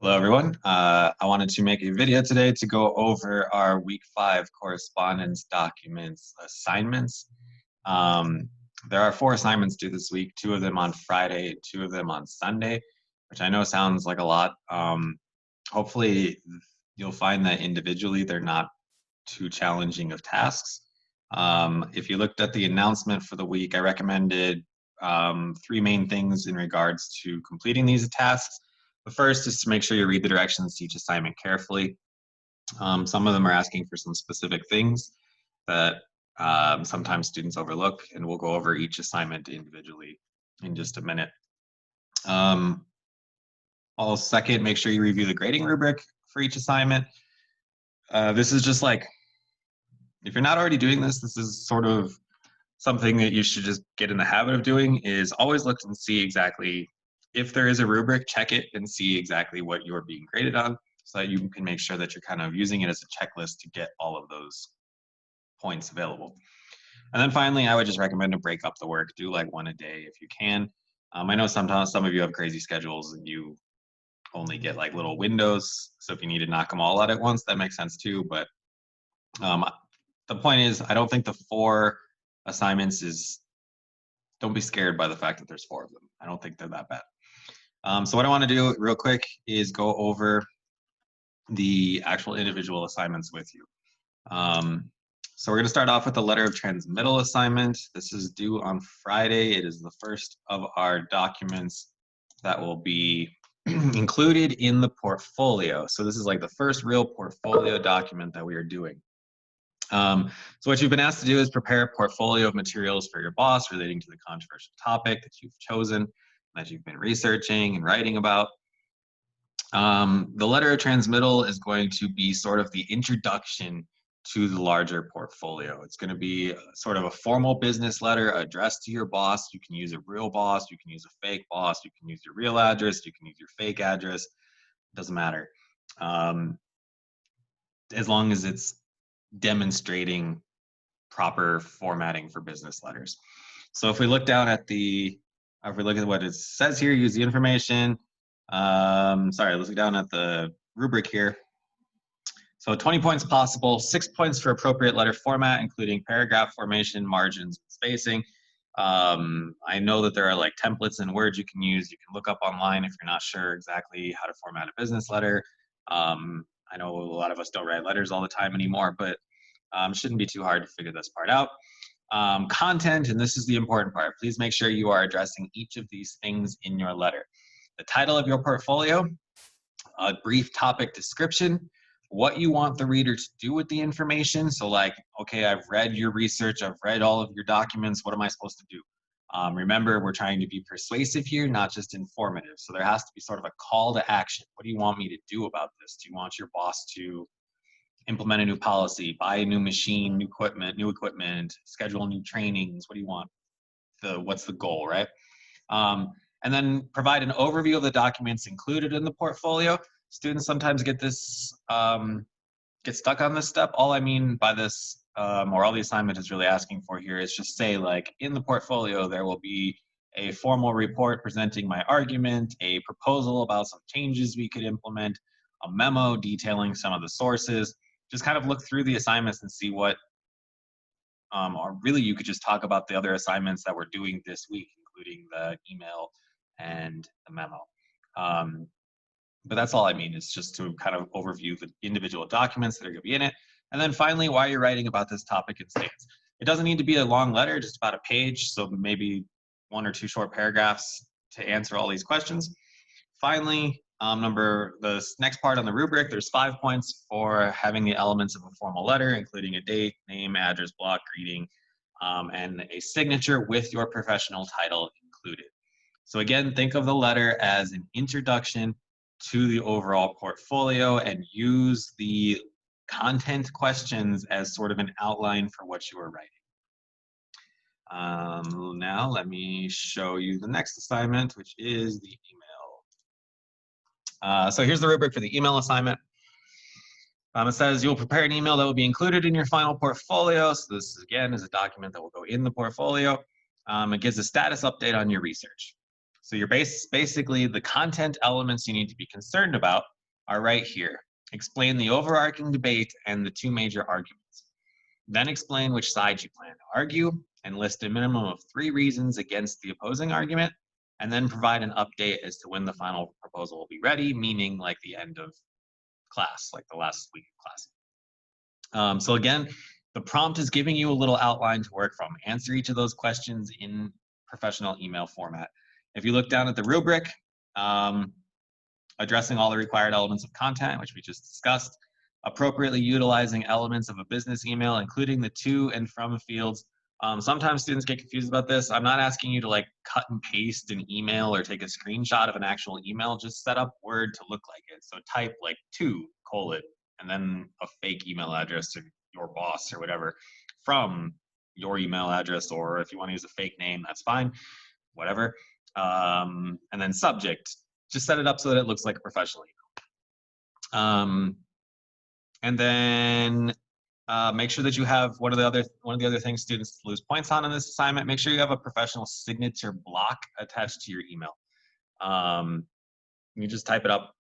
Hello, everyone. I wanted to make a video today to go over our week 5 correspondence documents assignments. Um, there are 4 assignments due this week, 2 of them on Friday, 2 of them on Sunday, which I know sounds like a lot. Hopefully, you'll find that individually they're not too challenging of tasks. If you looked at the announcement for the week, I recommended 3 main things in regards to completing these tasks. The first is to make sure you read the directions to each assignment carefully. Some of them are asking for some specific things that sometimes students overlook, and we'll go over each assignment individually in just a minute. Second, make sure you review the grading rubric for each assignment. This is just like, if you're not already doing this, this is sort of something that you should just get in the habit of doing, is always look and see exactly, if there is a rubric, check it and see exactly what you're being graded on, so that you can make sure that you're kind of using it as a checklist to get all of those points available. And then finally, I would just recommend to break up the work. Do like 1 a day if you can. I know sometimes some of you have crazy schedules and you only get like little windows. So if you need to knock them all out at once, that makes sense too. But the point is, I don't think the 4 assignments don't be scared by the fact that there's 4 of them. I don't think they're that bad. So what I want to do real quick is go over the actual individual assignments with you. So we're going to start off with the letter of transmittal assignment. This is due on Friday. It is the first of our documents that will be included in the portfolio. So this is like the first real portfolio document that we are doing. So what you've been asked to do is prepare a portfolio of materials for your boss relating to the controversial topic that you've chosen, that you've been researching and writing about. The letter of transmittal is going to be sort of the introduction to the larger portfolio. It's going to be sort of a formal business letter addressed to your boss. You can use a real boss, you can use a fake boss, you can use your real address, you can use your fake address. It doesn't matter. As long as it's demonstrating proper formatting for business letters. So if we look down at if we look at what it says here, use the information. Let's look down at the rubric here. So 20 points possible, 6 points for appropriate letter format, including paragraph formation, margins, and spacing. I know that there are like templates and words you can use. You can look up online if you're not sure exactly how to format a business letter. I know a lot of us don't write letters all the time anymore, but shouldn't be too hard to figure this part out. Content, and this is the important part. Please make sure you are addressing each of these things in your letter. The title of your portfolio, a brief topic description, what you want the reader to do with the information. So like, okay, I've read your research, I've read all of your documents, what am I supposed to do? Remember, we're trying to be persuasive here, not just informative. So there has to be sort of a call to action. What do you want me to do about this? Do you want your boss to implement a new policy, buy a new machine, new equipment, schedule new trainings? What do you want? What's the goal, right? And then provide an overview of the documents included in the portfolio. Students sometimes get stuck on this step. All I mean by this, or all the assignment is really asking for here, is just say like, in the portfolio, there will be a formal report presenting my argument, a proposal about some changes we could implement, a memo detailing some of the sources. Just kind of look through the assignments and see what, or really you could just talk about the other assignments that we're doing this week, including the email and the memo. But that's all I mean, is just to kind of overview the individual documents that are going to be in it. And then finally, why you're writing about this topic in stance. It doesn't need to be a long letter, just about a page, so maybe 1 or 2 short paragraphs to answer all these questions. Finally, the next part on the rubric, there's 5 points for having the elements of a formal letter, including a date, name, address, block, greeting, and a signature with your professional title included. So again, think of the letter as an introduction to the overall portfolio and use the content questions as sort of an outline for what you are writing. Now let me show you the next assignment, which is the email. So here's the rubric for the email assignment. It says you'll prepare an email that will be included in your final portfolio. So this, again, is a document that will go in the portfolio. It gives a status update on your research. So your basically the content elements you need to be concerned about are right here. Explain the overarching debate and the two major arguments. Then explain which side you plan to argue and list a minimum of 3 reasons against the opposing argument, and then provide an update as to when the final proposal will be ready, meaning like the end of class, like the last week of class. So again, the prompt is giving you a little outline to work from. Answer each of those questions in professional email format. If you look down at the rubric, addressing all the required elements of content, which we just discussed, appropriately utilizing elements of a business email, including the to and from fields. Sometimes students get confused about this. I'm not asking you to like cut and paste an email or take a screenshot of an actual email. Just set up Word to look like it. So type like to : and then a fake email address to your boss or whatever from your email address, or if you want to use a fake name, that's fine, whatever. And then subject, just set it up so that it looks like a professional email. And then make sure that you have one of the other things students lose points on in this assignment. Make sure you have a professional signature block attached to your email. You just type it up,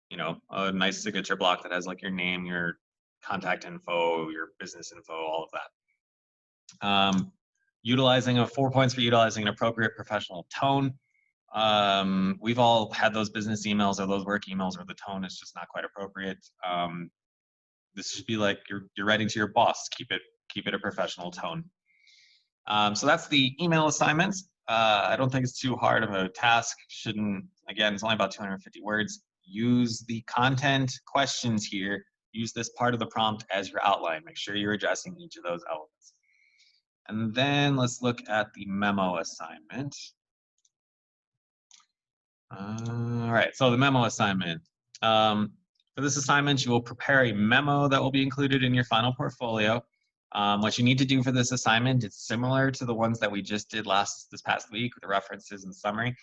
you know, a nice signature block that has like your name, your contact info, your business info, all of that. Utilizing 4 points for utilizing an appropriate professional tone. We've all had those business emails or those work emails where the tone is just not quite appropriate. This should be like you're writing to your boss. Keep it a professional tone. So that's the email assignments. I don't think it's too hard of a task. Again, it's only about 250 words. Use the content questions here. Use this part of the prompt as your outline. Make sure you're addressing each of those elements. And then let's look at the memo assignment. All right, so the memo assignment. For this assignment, you will prepare a memo that will be included in your final portfolio. What you need to do for this assignment, it's similar to the ones that we just did this past week with the references and summary.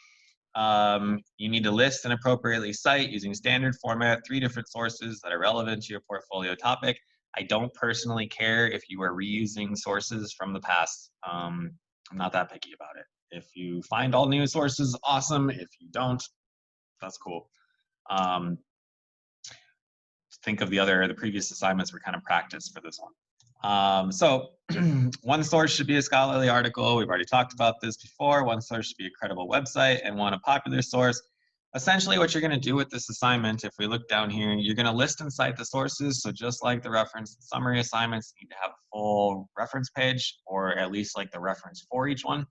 You need to list and appropriately cite using standard format 3 different sources that are relevant to your portfolio topic. I don't personally care if you are reusing sources from the past. I'm not that picky about it. If you find all new sources, awesome. If you don't, that's cool. Think of the previous assignments were kind of practice for this one. So one source should be a scholarly article. We've already talked about this before. One source should be a credible website, and one a popular source. Essentially what you're going to do with this assignment, if we look down here, you're going to list and cite the sources. So just like the reference and summary assignments, you need to have a full reference page, or at least like the reference for each one.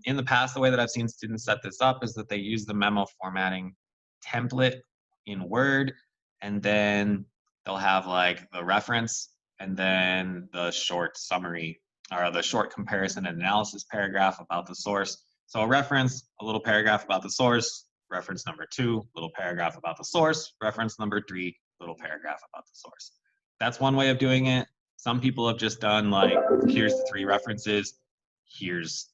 In the past, the way that I've seen students set this up is that they use the memo formatting template in Word, and then they'll have like the reference and then the short summary or the short comparison and analysis paragraph about the source. So a reference, a little paragraph about the source, reference number 2, little paragraph about the source, reference number 3, little paragraph about the source. That's one way of doing it. Some people have just done like, here's the 3 references, here's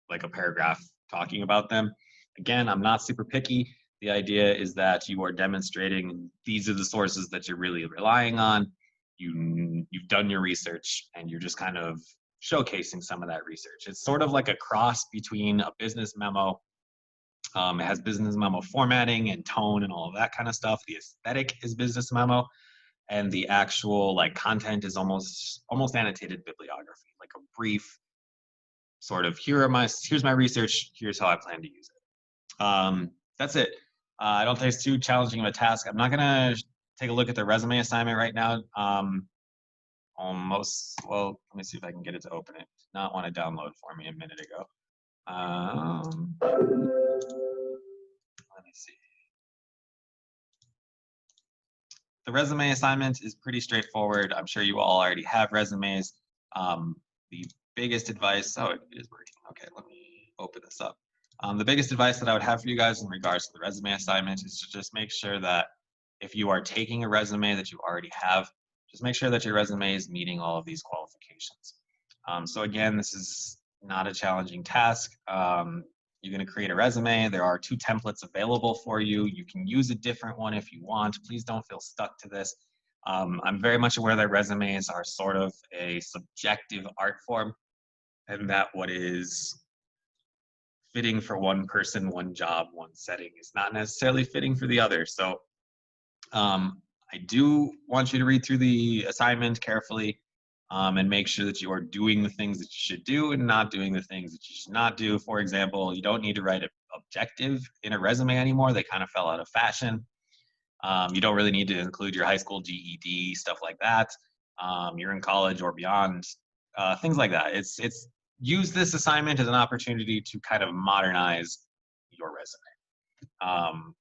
like a paragraph talking about them. Again, I'm not super picky. The idea is that you are demonstrating these are the sources that you're really relying on. You've done your research and you're just kind of showcasing some of that research. It's sort of like a cross between a business memo. It has business memo formatting and tone and all of that kind of stuff. The aesthetic is business memo, and the actual like content is almost annotated bibliography, like a brief sort of here's my research, here's how I plan to use it. That's it. I don't think it's too challenging of a task. I'm not gonna take a look at the resume assignment right now. Well, let me see if I can get it to open it. Did not want to download for me a minute ago. Let me see. The resume assignment is pretty straightforward. I'm sure you all already have resumes. The biggest advice, oh, it is working. Okay, let me open this up. The biggest advice that I would have for you guys in regards to the resume assignment is to just make sure that if you are taking a resume that you already have, just make sure that your resume is meeting all of these qualifications. So again, this is not a challenging task. You're going to create a resume. There are 2 templates available for you. You can use a different one if you want. Please don't feel stuck to this. I'm very much aware that resumes are sort of a subjective art form, and that what is fitting for one person, one job, one setting is not necessarily fitting for the other. So I do want you to read through the assignment carefully and make sure that you are doing the things that you should do and not doing the things that you should not do. For example, you don't need to write an objective in a resume anymore. They kind of fell out of fashion. You don't really need to include your high school GED, stuff like that. You're in college or beyond, things like that. It's use this assignment as an opportunity to kind of modernize your resume.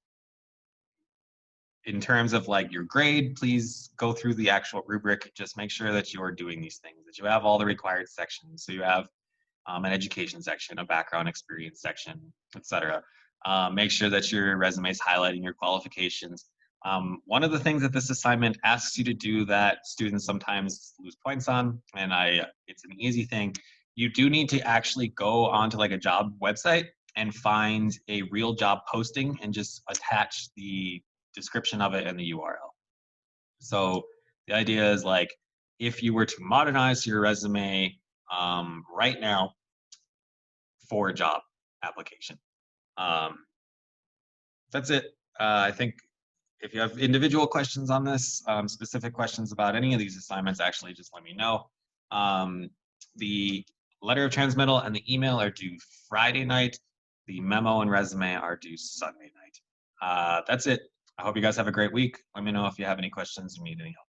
In terms of like your grade, please go through the actual rubric. Just make sure that you are doing these things, that you have all the required sections. So you have an education section, a background experience section, etc. Make sure that your resume is highlighting your qualifications. One of the things that this assignment asks you to do that students sometimes lose points on, and it's an easy thing, you do need to actually go onto like a job website and find a real job posting and just attach the description of it and the URL. So the idea is like, if you were to modernize your resume right now for a job application. That's it. I think if you have individual questions on this, specific questions about any of these assignments, actually just let me know. The letter of transmittal and the email are due Friday night. The memo and resume are due Sunday night. That's it. I hope you guys have a great week. Let me know if you have any questions or need any help.